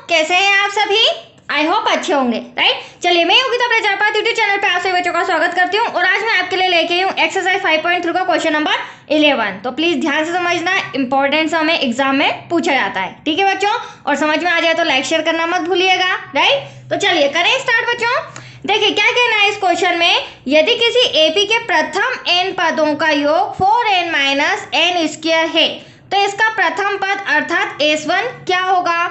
कैसे हैं आप सभी? आई होप अच्छे होंगे, राइट। चलिए, मैं योगिता प्रजापति यूट्यूब चैनल पे आप सभी बच्चों का स्वागत करती हूँ और आज मैं आपके लिए लेके आई हूँ एक्सरसाइज 5.3 का क्वेश्चन नंबर 11। तो प्लीज ध्यान से समझना, इंपॉर्टेंट हमें एग्जाम में पूछा जाता है, ठीक है बच्चों। और समझ में आ जाए तो लाइक शेयर करना मत भूलिएगा, राइट। तो चलिए करें स्टार्ट बच्चों। देखिए क्या कहना है इस क्वेश्चन में, यदि किसी एपी के प्रथम n पदों का योग 4n माइनस n स्क्वायर है तो इसका प्रथम पद अर्थात s1 क्या होगा,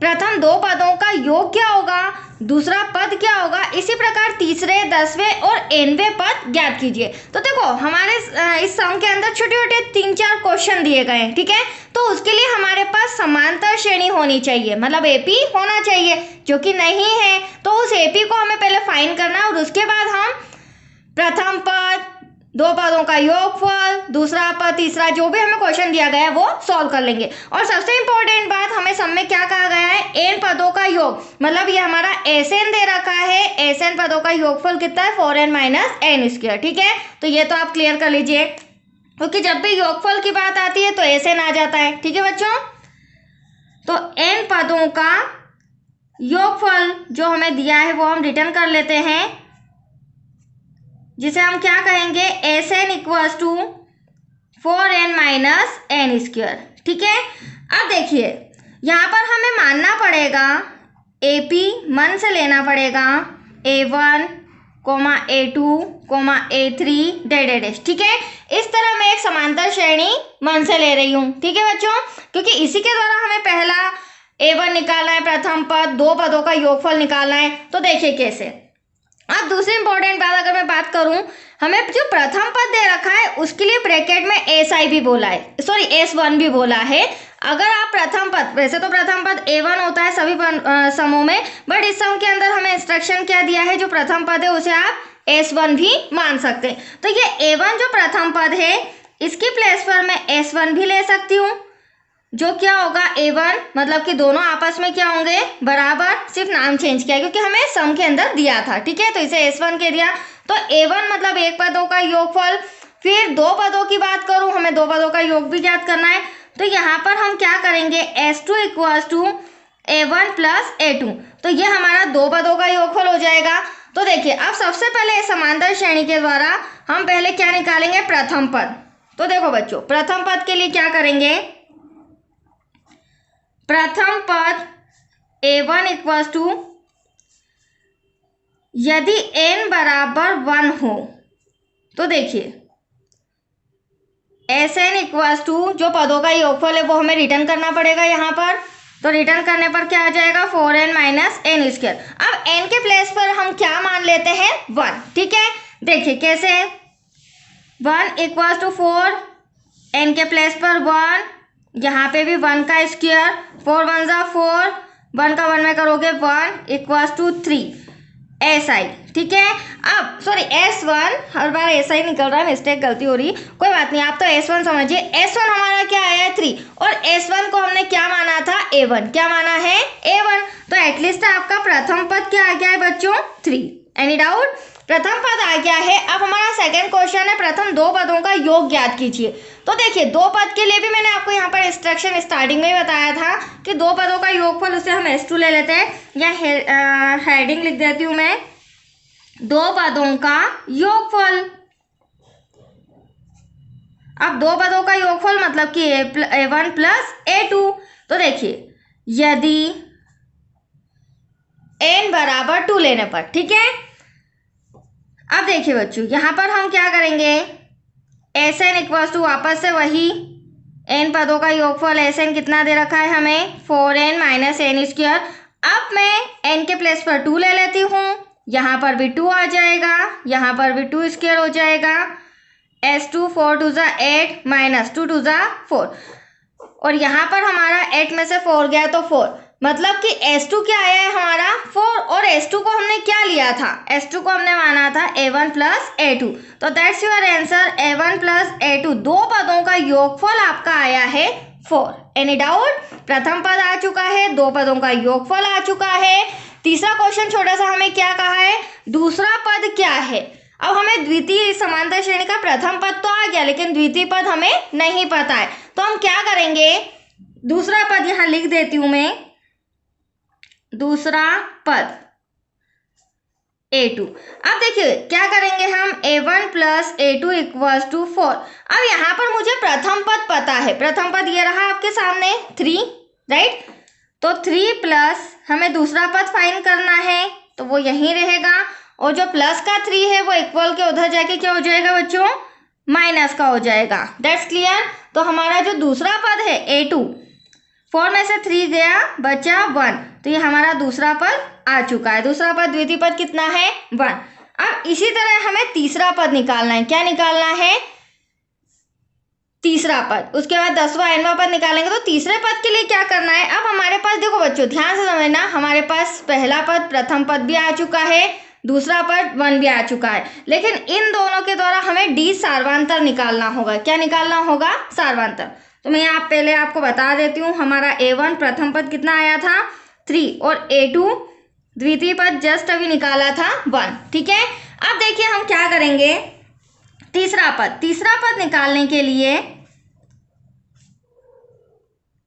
प्रथम दो पदों का योग क्या होगा, दूसरा पद क्या होगा, इसी प्रकार तीसरे, 10वें और 9वें पद ज्ञात कीजिए। तो देखो हमारे इस सम के अंदर छोटे छोटे 3-4 क्वेश्चन दिए गए हैं, ठीक है। तो उसके लिए हमारे पास समांतर श्रेणी होनी चाहिए, मतलब एपी होना चाहिए, जो कि नहीं है। तो उस एपी को हमें पहले फाइंड करना और उसके बाद हम प्रथम पद, दो पदों का योगफल, दूसरा पद, तीसरा, जो भी हमें क्वेश्चन दिया गया है वो सॉल्व कर लेंगे। और सबसे इंपॉर्टेंट बात, हमें सब में क्या कहा गया है, n पदों का योग, मतलब ये हमारा Sn दे रखा है, Sn पदों का योगफल कितना है, 4n माइनस n स्क्वायर, ठीक है। तो ये तो आप क्लियर कर लीजिए, क्योंकि जब भी योगफल की बात आती है तो Sn आ जाता है, ठीक है बच्चों। तो n पदों का योगफल जो हमें दिया है वो हम रिटर्न कर लेते हैं, जिसे हम क्या कहेंगे, Sn equals to 4n minus n square, ठीक है। अब देखिए यहाँ पर हमें मानना पड़ेगा, AP मन से लेना पड़ेगा, A1, A2, A3 डैश, ठीक है। इस तरह मैं एक समांतर श्रेणी मन से ले रही हूँ, ठीक है बच्चों, क्योंकि इसी के द्वारा हमें पहला A1 निकालना है, प्रथम पद, दो पदों का योगफल निकालना है। तो देखिए कैसे। अब दूसरी इंपॉर्टेंट बात अगर मैं बात करूं, हमें जो प्रथम पद दे रखा है उसके लिए ब्रैकेट में SI भी बोला है, सॉरी S1 भी बोला है। अगर आप प्रथम पद, वैसे तो प्रथम पद A1 होता है सभी समूह में, बट इस सम के अंदर हमें इंस्ट्रक्शन क्या दिया है, जो प्रथम पद है उसे आप S1 भी मान सकते हैं। तो ये A1 जो प्रथम पद है इसकी प्लेस पर मैं S1 भी ले सकती हूँ, जो क्या होगा A1, मतलब कि दोनों आपस में क्या होंगे, बराबर, सिर्फ नाम चेंज किया क्योंकि हमें सम के अंदर दिया था, ठीक है। तो इसे S1 के दिया, तो A1 मतलब एक पदों का योगफल। फिर दो पदों की बात करूं, हमें दो पदों का योग भी ज्ञात करना है, तो यहाँ पर हम क्या करेंगे, S2 equals to A1 plus A2, तो ये हमारा दो पदों का योगफल हो जाएगा। तो देखिए अब सबसे पहले समांतर श्रेणी के द्वारा हम पहले क्या निकालेंगे, प्रथम पद। तो देखो बच्चों, प्रथम पद के लिए क्या करेंगे, प्रथम पद A1 इक्वल्स टू, यदि n बराबर 1 हो तो देखिए Sn इक्वल्स टू, जो पदों का योगफल है वो हमें रिटर्न करना पड़ेगा यहाँ पर। तो रिटर्न करने पर क्या आ जाएगा, 4n माइनस n स्क्वायर। अब n के प्लेस पर हम क्या मान लेते हैं, 1, ठीक है। देखिए कैसे, 1 इक्वल्स टू 4, n के प्लेस पर 1, यहाँ पे भी 1 का स्क्वायर, 4 1 जा 4, 1 का 1 में करोगे 1 इक्वल्स टू 3 SI, ठीक है। अब सॉरी S1, हर बार SI निकल रहा है, मिस्टेक, गलती हो रही, कोई बात नहीं, आप तो S1 समझिए। S1 हमारा क्या आया है, 3, और S1 को हमने क्या माना था, A1, क्या माना है, A1। तो एटलीस्ट आपका प्रथम पद क्या आ गया है बच्चों, 3। एनी डाउट, प्रथम पद आ गया है। अब हमारा सेकंड क्वेश्चन है, प्रथम दो पदों का योग ज्ञात कीजिए। तो देखिए दो पद के लिए भी मैंने आपको यहाँ पर इंस्ट्रक्शन स्टार्टिंग में ही बताया था कि दो पदों का योगफल, उसे हम S2 ले लेते हैं, या हेडिंग लिख देती हूँ मैं, दो पदों का योगफल। अब दो पदों का योगफल मतलब कि A1 प्लस A2। तो देखिए यदि n बराबर 2 लेने पर, ठीक है। अब देखिए बच्चों यहाँ पर हम क्या करेंगे, Sn इक्वल्स टू, वापस से वही n पदों का योगफल, Sn कितना दे रखा है हमें, 4n माइनस n स्क्वायर। अब मैं n के प्लेस पर 2 ले लेती हूँ, यहाँ पर भी 2 आ जाएगा, यहाँ पर भी 2 स्क्वायर हो जाएगा, S2 4 2 जा 8 माइनस 2 2 जा 4, और यहाँ पर हमारा 8 में से 4 गया तो 4, मतलब कि S2 क्या आया है हमारा, 4, और S2 को हमने क्या लिया था, S2 को हमने माना था A1 प्लस A2। तो that's your answer, A1 plus A2, दो पदों का योगफल आपका आया है 4। एनी डाउट, प्रथम पद आ चुका है, दो पदों का योगफल आ चुका है। तीसरा क्वेश्चन छोटा सा हमें क्या कहा है, दूसरा पद क्या है। अब हमें द्वितीय समांतर श्रेणी का प्रथम पद तो आ गया, लेकिन द्वितीय पद हमें नहीं पता है, तो हम क्या करेंगे, दूसरा पद यहाँ लिख देती हूँ मैं, दूसरा पद a2। अब देखिए क्या करेंगे हम, a1 plus a2 equals to 4। अब यहाँ पर मुझे प्रथम पद पता है, प्रथम पद ये रहा आपके सामने 3, राइट। तो 3 प्लस हमें दूसरा पद फाइंड करना है, तो वो यहीं रहेगा, और जो प्लस का 3 है वो इक्वल के उधर जाके क्या हो जाएगा बच्चों, माइनस का हो जाएगा। That's clear. तो हमारा जो दूसरा पद है a2, 4 में से 3 गया, बचा 1, तो ये हमारा दूसरा पद आ चुका है। दूसरा पद द्वितीय पद कितना है, 1। अब इसी तरह हमें तीसरा पद निकालना है। क्या निकालना है, तीसरा पद। उसके बाद 10वां nवां पद निकालेंगे। तो तीसरे पद के लिए क्या करना है, अब हमारे पास देखो बच्चों ध्यान से समझना, हमारे पास पहला पद प्रथम पद भी आ चुका है, दूसरा पद 1 भी आ चुका है, लेकिन इन दोनों के द्वारा हमें डी सार्वांतर निकालना होगा। क्या निकालना होगा, सार्वांतर। तो मैं यहाँ पहले आपको बता देती हूँ, हमारा a1 प्रथम पद कितना आया था, 3, और a2 द्वितीय पद जस्ट अभी निकाला था 1। ठीक है। अब देखिए हम क्या करेंगे, तीसरा पद निकालने के लिए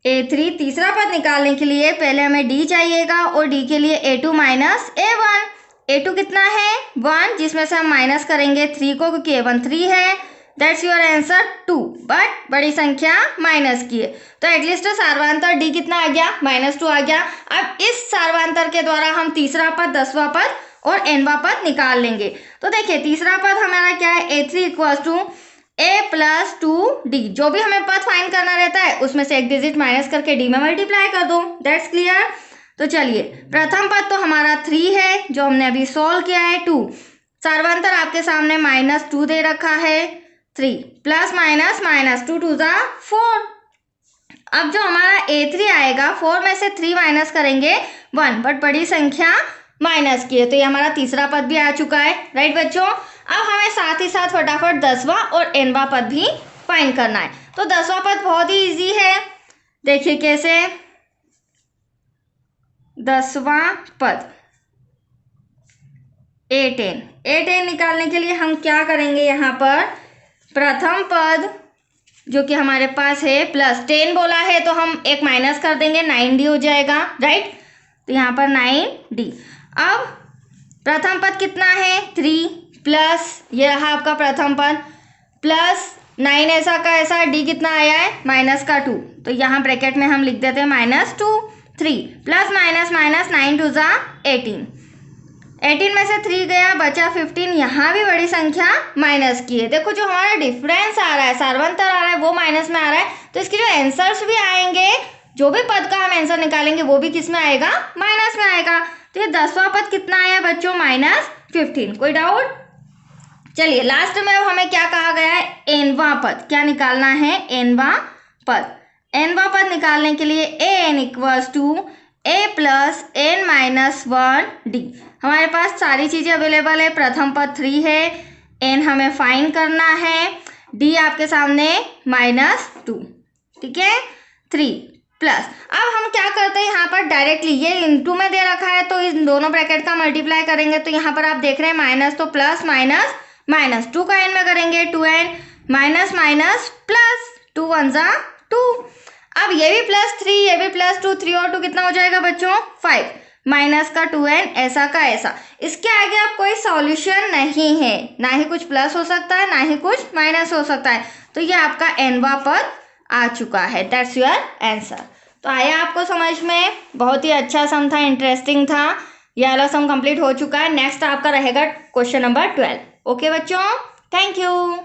a3, तीसरा पद निकालने के लिए पहले हमें d चाहिएगा, और d के लिए a2 माइनस a1। a2 कितना है, 1, जिसमें से हम माइनस करेंगे 3 को, क्योंकि a1 3 है। दैट्स योर आंसर 2, बट बड़ी संख्या माइनस की है, तो एटलीस्ट सार्वांतर d कितना आ गया, -2 आ गया। अब इस सार्वांतर के द्वारा हम तीसरा पद, 10वां पद और nवां पद निकाल लेंगे। तो देखिए तीसरा पद हमारा क्या है, a3 equals to a plus 2d। जो भी हमें पद फाइंड करना रहता है उसमें से एक डिजिट माइनस करके d में मल्टीप्लाई कर दो। That's clear. तो चलिए प्रथम पद तो हमारा 3 है जो हमने अभी सॉल्व किया है, 2, सार्वांतर आपके सामने -2 दे रखा है, 3 प्लस माइनस -2 2 जा 4। अब जो हमारा a3 आएगा, 4 में से 3 माइनस करेंगे 1, बट बड़ी संख्या माइनस की है, तो ये हमारा तीसरा पद भी आ चुका है, राइट बच्चों। अब हमें साथ ही साथ फटाफट 10वां और nवां पद भी फाइंड करना है। तो 10वां पद बहुत ही इजी है, देखिए कैसे, 10वां पद a10 निकालने के लिए हम क्या करेंगे, यहाँ पर प्रथम पद जो कि हमारे पास है प्लस 10 बोला है, तो हम एक माइनस कर देंगे, 9d हो जाएगा, राइट। तो यहाँ पर 9d। अब प्रथम पद कितना है, 3 प्लस ये रहा आपका प्रथम पद, प्लस 9 ऐसा का ऐसा, d कितना आया है, -2, तो यहाँ ब्रैकेट में हम लिख देते हैं -2, 3 प्लस माइनस माइनस 9 2 जा 18, 18 में से 3 गया, बचा 15। यहाँ भी बड़ी संख्या माइनस की है। देखो जो हमारा डिफरेंस आ रहा है, सार्वंतर आ रहा है, वो माइनस में आ रहा है, तो इसके जो आंसर्स भी आएंगे, जो भी पद का हम आंसर निकालेंगे वो भी किस में आएगा, माइनस में आएगा। तो ये 10वां पद कितना आया बच्चों, -15। कोई डाउट। चलिए लास्ट में अब हमें क्या कहा गया है, nवां पद। क्या निकालना है, nवां पद। nवां पद निकालने के लिए an equals to a plus n minus 1d। हमारे पास सारी चीज़ें अवेलेबल है, प्रथम पद 3 है, n हमें फाइंड करना है, d आपके सामने -2, ठीक है, 3 प्लस। अब हम क्या करते हैं, यहाँ पर डायरेक्टली ये इनटू में दे रखा है, तो इन दोनों ब्रैकेट का मल्टीप्लाई करेंगे, तो यहाँ पर आप देख रहे हैं माइनस, तो प्लस माइनस माइनस, 2 का n में करेंगे 2n, माइनस माइनस प्लस, 2 1 जा 2। अब ये भी +3, ये भी +2, 3 और 2 कितना हो जाएगा बच्चों, 5, माइनस का 2n, ऐसा का ऐसा। इसके आगे अब कोई सॉल्यूशन नहीं है, ना ही कुछ प्लस हो सकता है, ना ही कुछ माइनस हो सकता है, तो ये आपका nवां पद आ चुका है। That's your answer. तो आया आपको समझ में, बहुत ही अच्छा सम था, इंटरेस्टिंग था। ये वाला सम कंप्लीट हो चुका है। नेक्स्ट आपका रहेगा क्वेश्चन नंबर 12। ओके बच्चों, थैंक यू।